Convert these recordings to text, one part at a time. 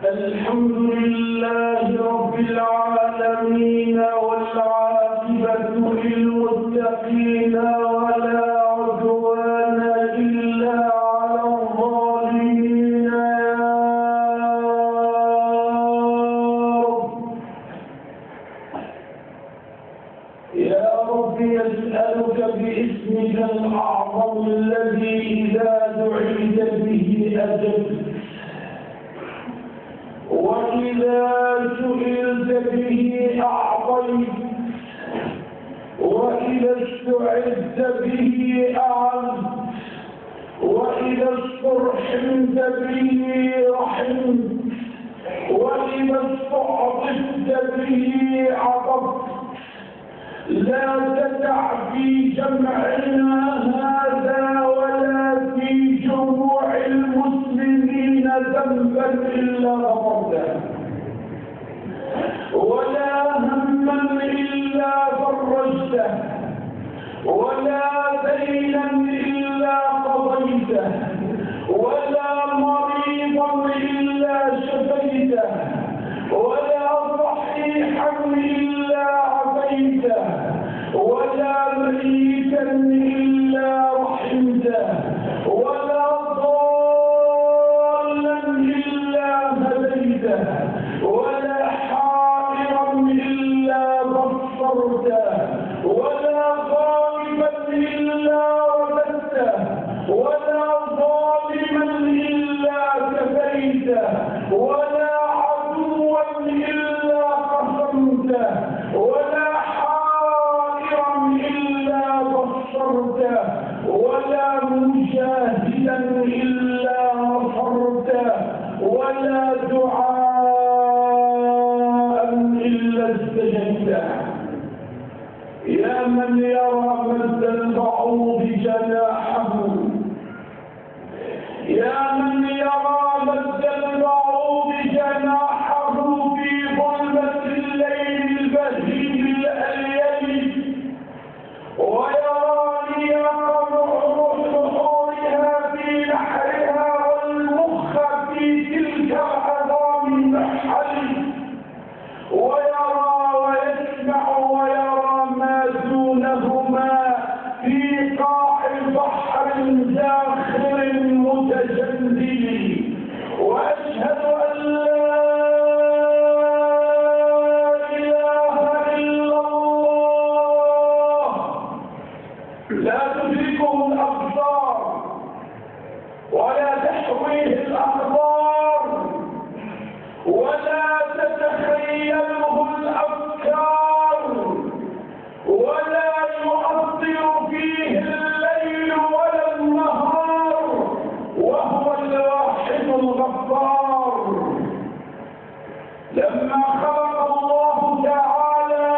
الحمد لله رب العالمين والعاقبة للمتقين ولا عدوان إلا على الظالمين. يا رب نسألك باسمك الأعظم الذي إذا دعيت به أجبت وإذا سئلت به أعطيت وإذا استعذت به أعنت وإذا استرحمت به رحمت وإذا استعطفت به عطفت. لا تدع في جمعنا هذا ولا في جموع المسلمين ذنبا إلا غفرته ولا هما إلا فرجته ولا دينا إلا قضيته ولا مريضا إلا شفيته ولا صحيحا إلا عافيته ولا ميتا إلا رحمته ولا ضالا إلا هديته ولا حائرا إلا بصرته ولا غائبا إلا رددته ولا ظالما إلا كفيته ولا عدوا إلا قسمته ولا حائرا إلا بصرته ولا مجاهدا إلا نصرته ولا دعاء إلا استجبته. يا من يرى مد البعوض جناحه يا من يرى مد البعوض جناحه في ظلمة الليل البهيم الأليل ويرى نياق نحورها في نحرها والمخ في تلك العظام النحل ويرى ويسمع ويرى ما دونهما في قاع بحر زاخر متجلل. وأشهد أن لا إله إلا الله لا تدركه الأبصار ولا تحويه الأخبار ولا تتخيله الأفكار ولا يؤثر فيه الليل ولا النهار وهو الواحد الغفار. لما خلق الله تعالى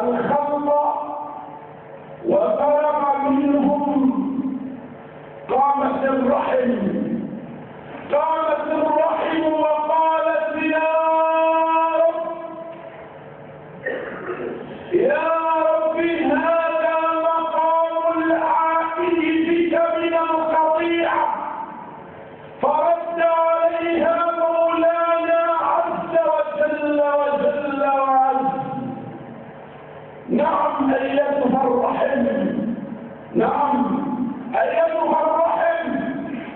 الخلق وخلق منهم قامت الرحم وقالت يا رب هذا مقام العائد بك من القطيعة. فرد عليها مولانا عز وجل وعز نعم أيتها الرحم نعم أيتها الرحم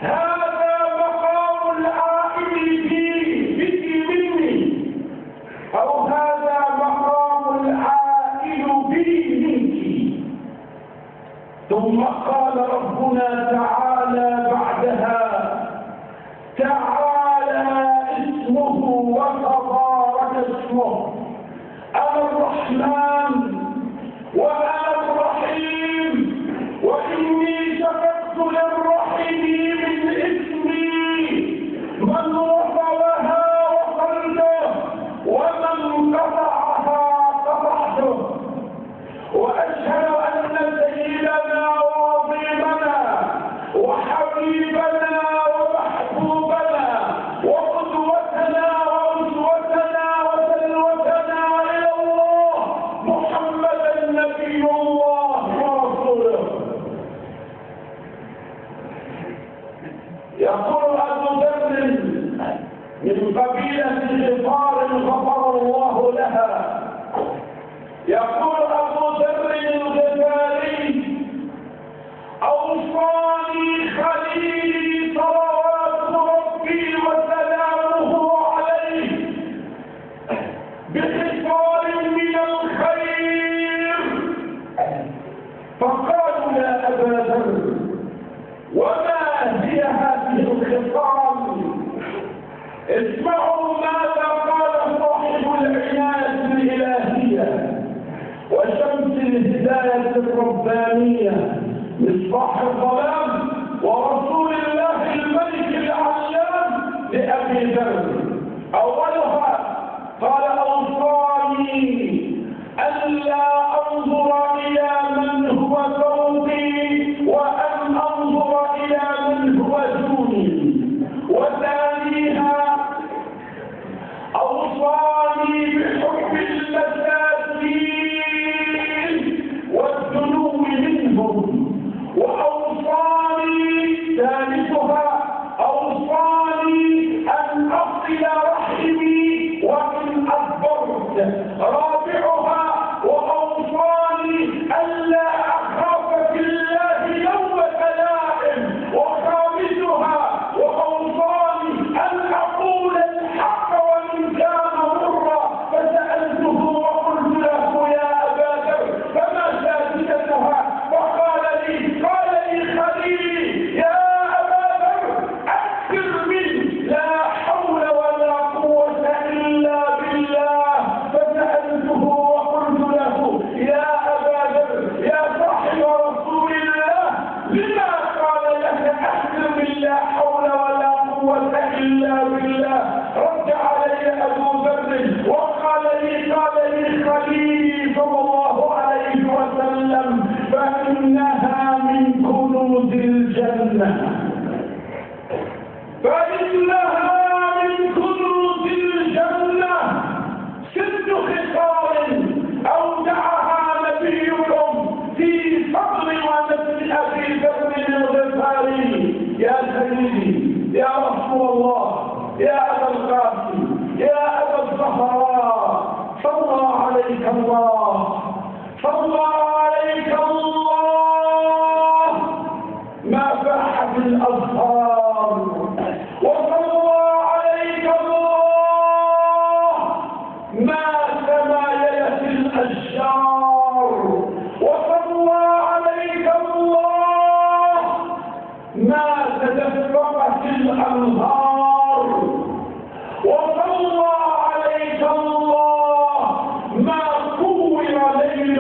هذا مقام العائد بك مني أو هذا مقام العائد بي منك. ثم قال ربنا تعالى بعدها تعالى اسمه وتبارك اسمه أنا الرحمن وأنا الرحيم وإني شفقت للرحيم من اسمي من وصلها وصلته ومن قطعها قطعته. وأشهد أن سيدنا وعظيمنا وحبيبنا ومحبوبنا وقدوتنا وأسوتنا وسلوتنا إلى الله محمدا نبي الله ورسوله. يقول أبو ذر قبيلة غفار غفر الله لها. يقول أبو ذر الغفاري: أوصاني خليلي صلوات ربي وسلامه عليه بخصال من الخير. فقالوا: يا أبا ذر، وما هي هذه الخصال؟ اسمعوا ماذا قال صاحب العناية الإلهية وشمس الهداية الربانية مصباح الظلام ورسول الله الملك العلام لأبي ذر. أولها قال: أوصاني ألا أنظر إلى من هو فوقي وأن أنظر إلى من هو دوني. وثانيها أوصاني بحب المساكين والدنو منهم. وأوصاني ثالثها أوصاني أن أصل رحمي وإن أكبرت. رابعها وأوصاني ألا أخاف في الله يومة لائم. وخامسها وأوصاني أن أقول الحق وإن كان مرا. فسألته وقلت له: يا أبا ذر، فما سادستها؟ فقال لي خليلي: يا أبا ذر، أكثر من لا حول ولا قوة إلا بالله. فسألته وقلت له: يا أبا ذر، يا صاحب رسول الله، لما قال لك أكثر من لا حول ولا قوة إلا بالله؟ رد علي أبو ذر وقال لي خليلي صلى الله عليه وسلم: فإنها من كنوز الجنة. فإنها من كنوز الجنة. 6 خصال أودعها نبيكم في صدر ونفس أبي ذر الغفاري. يا سيدي، يا رسول الله، يا أبا القاسم، يا أبا الزهراء، صلى عليك الله، صلى عليك الله. ما فاحت الأزهار وصلى عليك الله. ما تمايلت الأشجار وصلى عليك الله. ما تدفقت الأنهار وصلى عليك الله. ما كور ليل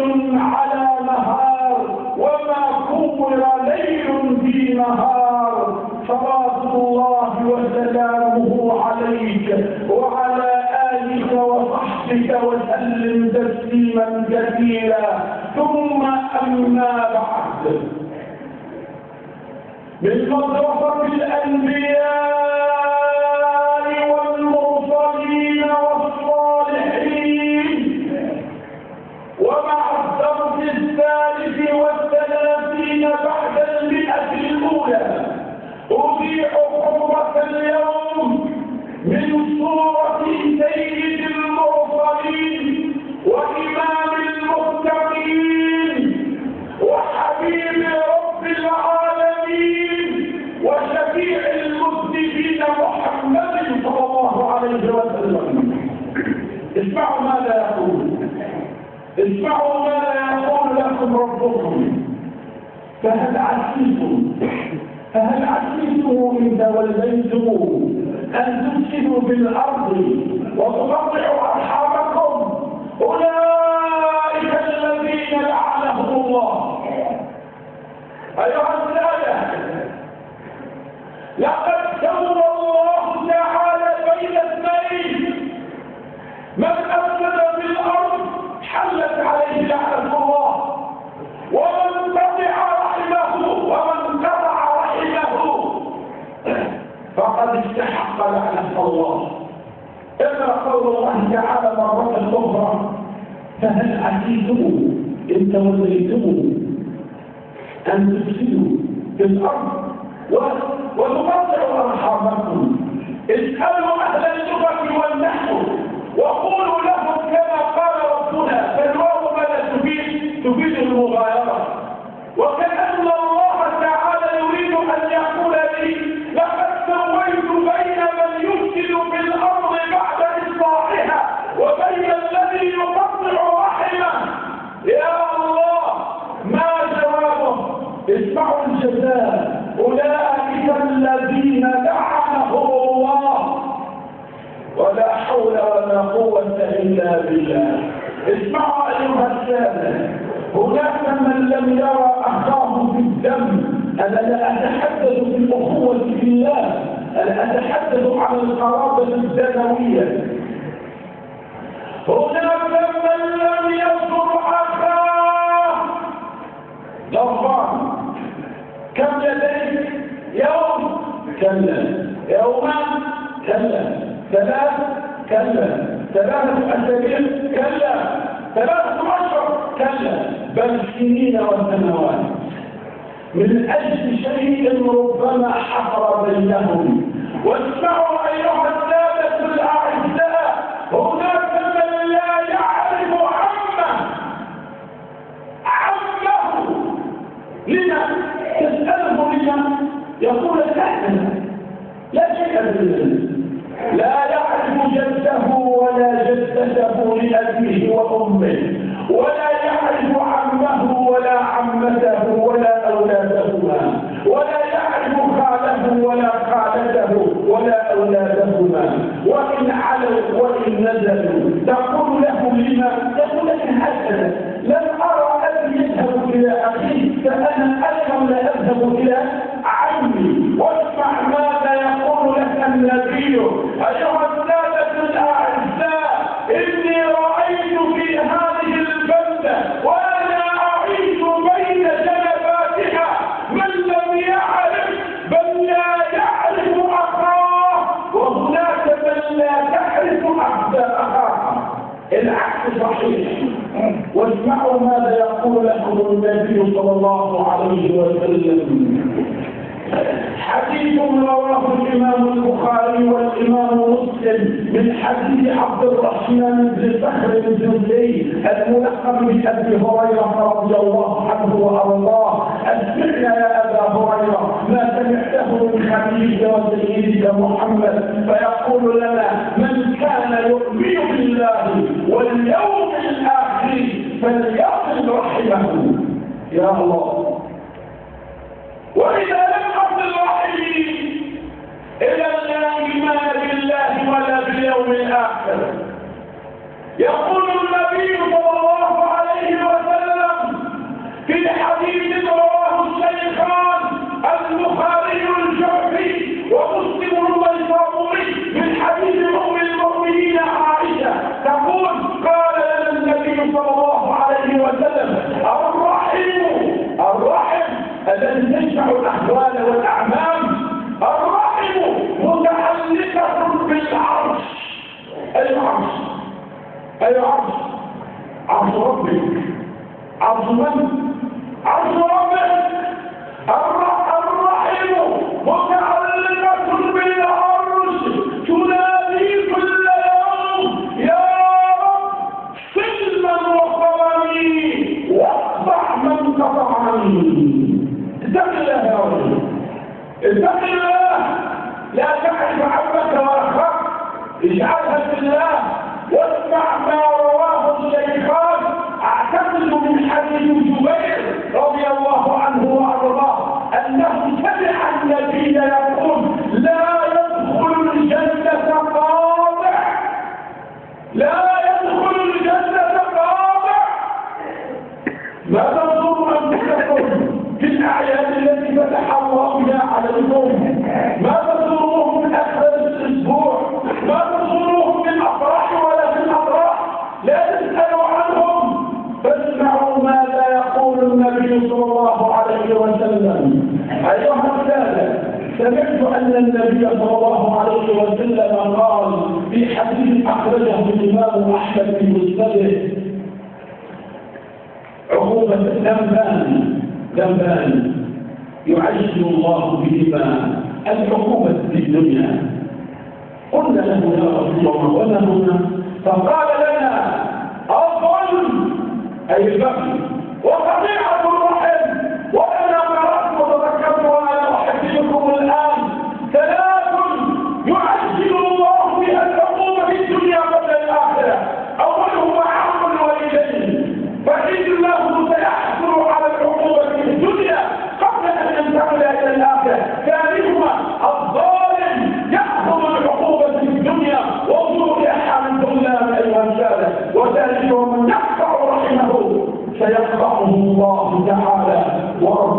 على نهار وما كور ليل في نهار. صلاة الله وسلامه عليك وعلى آلك وصحبك وسلم تسليما كثيرا. ثم أما بعد، من مدرسة الأنبياء والمرسلين والصالحين، ومع الدرس 33 بعد 100 الأولى، أذيع خطبة اليوم من سورة سيد المرسلين وإمام المتقين وحبيب رب العالمين وشفيع المذنبين محمد صلى الله عليه وسلم. اسمعوا ماذا يقول، اسمعوا ماذا يقول لكم ربكم. فهل عسيتم إن توليتم أن تفسدوا في الأرض وتقطعوا أرحامكم؟ أولئك الذين لعنهم الله. أيها السادة، لقد سوى الله تعالى بين اثنين: من أفسد في الأرض حلت عليه لعنة الله، ومن قطع رحمه فقد استحق لعنة الله. اقرأ قول الله تعالى مرة أخرى: فهل عسيتم إن توليتم أن تفسدوا في الأرض وتقطعوا أرحامكم؟ اسألوا أهل اللغة اسمعوا الجزاء. أولئك الذين لعنهم الله ولا حول ولا قوة إلا بالله. اسمعوا أيها السادة، هناك من لم يرى أخاه في الدم. أنا لا أتحدث في الأخوة في الله، أنا أتحدث عن القرابة الدموية. هناك من لم ينصر أخاه ضربان. كم لديك؟ يوم؟ كلا. يومان؟ كلا. ثلاث؟ كلا. 3 أسابيع؟ كلا. 3 أشهر؟ كلا. بل سنين وسنوات، من أجل شيء ربما حفر بينهم. واسمعوا أيها السادة الأعزاء، هناك من لا يعرف عمه. لما؟ تسأله لما؟ يقول لا شيء بالله. لا يعرف جده ولا جدته لأبيه وأمه، ولا يعرف عمه ولا عمته ولا أولادهما، ولا يعرف خاله ولا خالته ولا أولادهما. وإن علوا وإن نزلوا تقول له لما؟ يقول لك هكذا: لم أرى أبي يذهب إلى أخيه فأنا أيضا لا أذهب إلى عمي. واسمع ماذا يقول لك النبي. أيها السادة الأعزاء، إني رأيت في هذه البلدة وأنا أعيش بين جنباتها من لم يعرف بل لا يعرف أخاه، وهناك من لا تعرف أخاها. العكس صحيح. واسمعوا ماذا يقول لكم النبي صلى الله عليه وسلم. حديث رواه الإمام البخاري والإمام مسلم من حديث عبد الرحمن بن صخر الجندي الملقب بأبي هريرة رضي الله عنه وأرضاه. أسمعنا يا أبا هريرة ما سمعته من خليلك وسيدك محمد فيقول لنا: من كان يؤمن بالله واليوم الآخر فليصل رحمه. يا الله. وإذا لم أصل رحمي إلى الإيمان بالله ولا باليوم الآخر، يقول النبي صلى الله عليه وسلم في حديث رواه الشيخان البخاري الجعفي ومسلم البيضاوي من حديث أم المؤمنين عائشة تقول: قال لنا النبي صلى الله عليه وسلم: الرحم الذي تجمع الأحوال والأعمام، الرحم متعلقة بالعرش. أي عرش؟ أي عرش؟ عرش ربك. عرش من؟ عرش ربك. الرحم متعلقة بالعرش، تنادي كل يوم: يا رب سلما وقرني واقطع من قطعني. اتق الله يا رجل، اتق الله. لا تعرف عمك واخاك، اجعلها في الله. واسمع ما رواه الشيخان اعتقد من حديث جبير رضي الله عنه وارضاه انه سمع النبي يقول: لا يدخل الجنة قاطع، لا يدخل الجنة قاطع. ما تنظر انفسكم في الأعياد التي فتح الله بها عليكم، ما تزوروهم من أكثر الأسبوع، ما تزوروهم من الأفراح ولا في الأفراح، لا تسألوا عنهم. فاسمعوا ماذا يقول النبي صلى الله عليه وسلم. أيها السادة، سمعت أن النبي صلى الله عليه وسلم قال في حديث أخرجه الإمام أحمد في مسنده: عقوبة ذنبان يعجل الله بهما العقوبة في الدنيا. قلنا له: يا رسول الله وما هنا؟ فقال لنا: الظلم أي البغي، وقطيعة الرحم. وأنا قرأت وتذكرت وأنا أحدثكم الآن 3 يعجل الله بها العقوبة في الدنيا قبل الآخرة. أولهما عقل الوالدين، فإنه سيحصل على العقوبة في الدنيا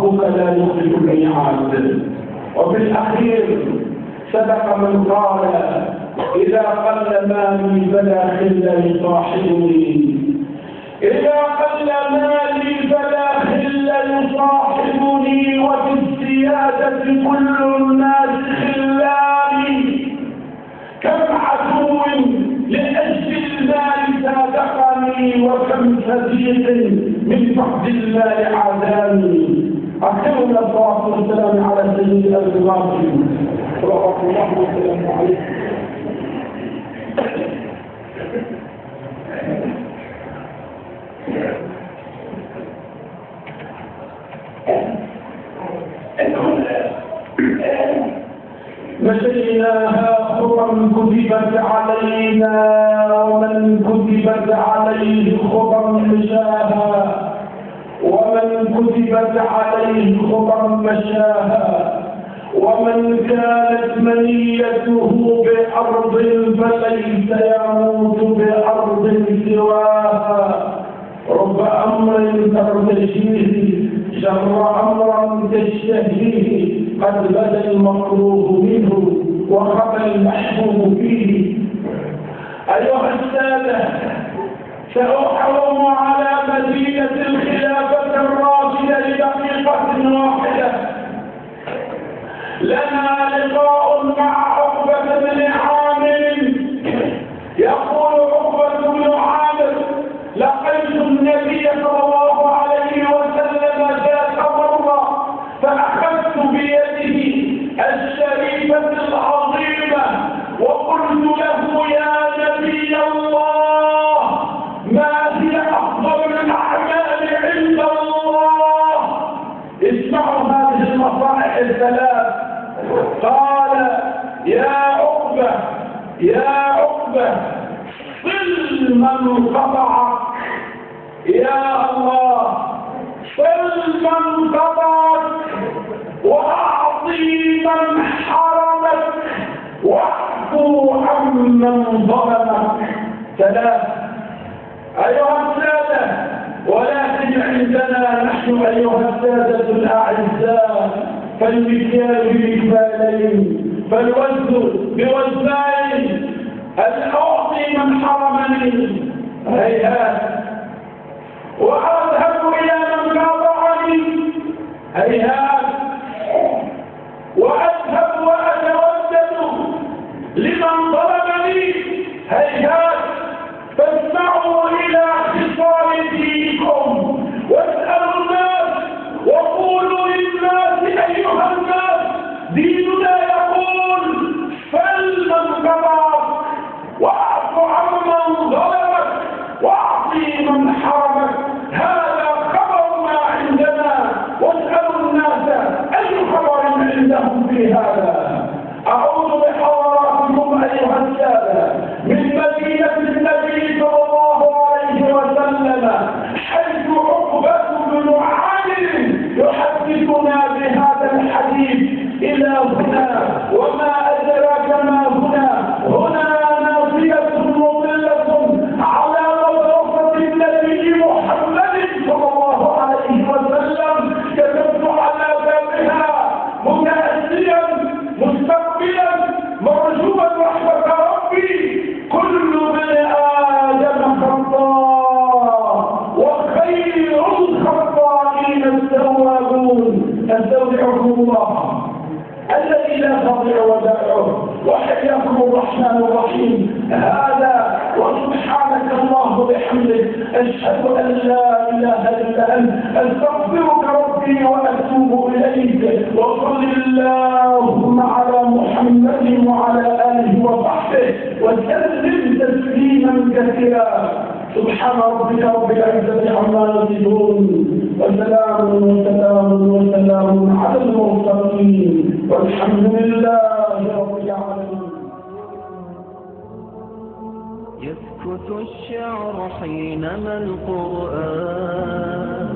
وربك لا يخلف الميعاد. وفي الأخير سبق من قال إذا قل مالي فلا خل يصاحبني، إذا قل مالي فلا خل يصاحبني، وفي الزيادة كل الناس خلاني. كم عدو لأجل المال صادقني، وكم صديق من فقد المال عاداني. أخيرا الصلاة والسلام على سيد الأرض صلوات الله وسلامه عليه. مشيناها خطا كتبت علينا، ومن كتبت عليه خطا مشاها، ومن كتبت عليه خطا مشاها. ومن كانت منيته بأرض فليس يموت بأرض سواها. رب أمر ترتجيه شر أمر تشتهيه، قد بدا المكروه منه وخفى المحبوب فيه. أيها السادة، سأحرم على مدينة الخلافة الراشدة لدقيقة واحدة. لنا لقاء مع عقبة بن عامر. يقول عقبة بن عامر: لقيت النبي صلى الله عليه وسلم ذات مرة، فأخذت بيده الشريفة العظيمة وقلت له: يا نبي الله، ما هي أفضل الأعمال عند الله؟ اسمعوا هذه النصائح الثلاث. قال: يا عقبة، يا عقبة، صل من قطعك. يا الله، صل من قطعك، وأعطي من حرمك، واعفو عمن ظلمك. ثلاث. أيها السادة، ولكن عندنا نحن أيها السادة الأعزاء فالمكيال بمكيالين، فالوزن بوزنين. أن أعطي من حرمني هيهات، وأذهب إلى من قاطعني هيهات، وأذهب وأتودد لمن ظلمني هيهات. فاسمعوا إلى خصال دينكم واسألوا الناس وقولوا للناس: أيها الناس، ديننا يقول: سل من قطعك، واعف عمن ظلمك، واعطي من حرمك. هذا خبر ما عندنا، واسألوا الناس أي خبر عندهم في هذا. أعوذ بحضراتكم أيها السادة من مدينة النبي صلى الله عليه وسلم، حيث عقبة بن عامر يحدثنا بهذا الحديث إلى هنا. وما أدراك ما هنا؟ هنا ناصية مضلة على مدرسة النبي محمد صلى الله عليه وسلم. كتبت على بابها متأسيا مستقبلا مرجوا رحمة ربي: كل ابن آدم خطاء، وخير الخطائين التوابون. استودعكم الله الذي لا تضيع ودائعه، وحياكم الرحمن الرحيم. هذا وسبحانك الله بحمدك، أشهد أن لا إله إلا أنت، أستغفرك ربي وأتوب إليك. وصل اللهم على محمد وعلى آله وصحبه وسلم تسليما كثيرا. سبحان ربك رب العزة عما يصفون، وسلام على المرسلين، والحمد لله رب العالمين. يسكت الشعر حينما القرآن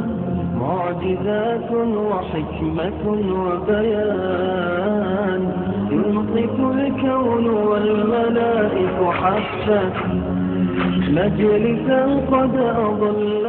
معجزات وحكمة وبيان، ينطق الكون والملائك حتى مجلسا قد أضل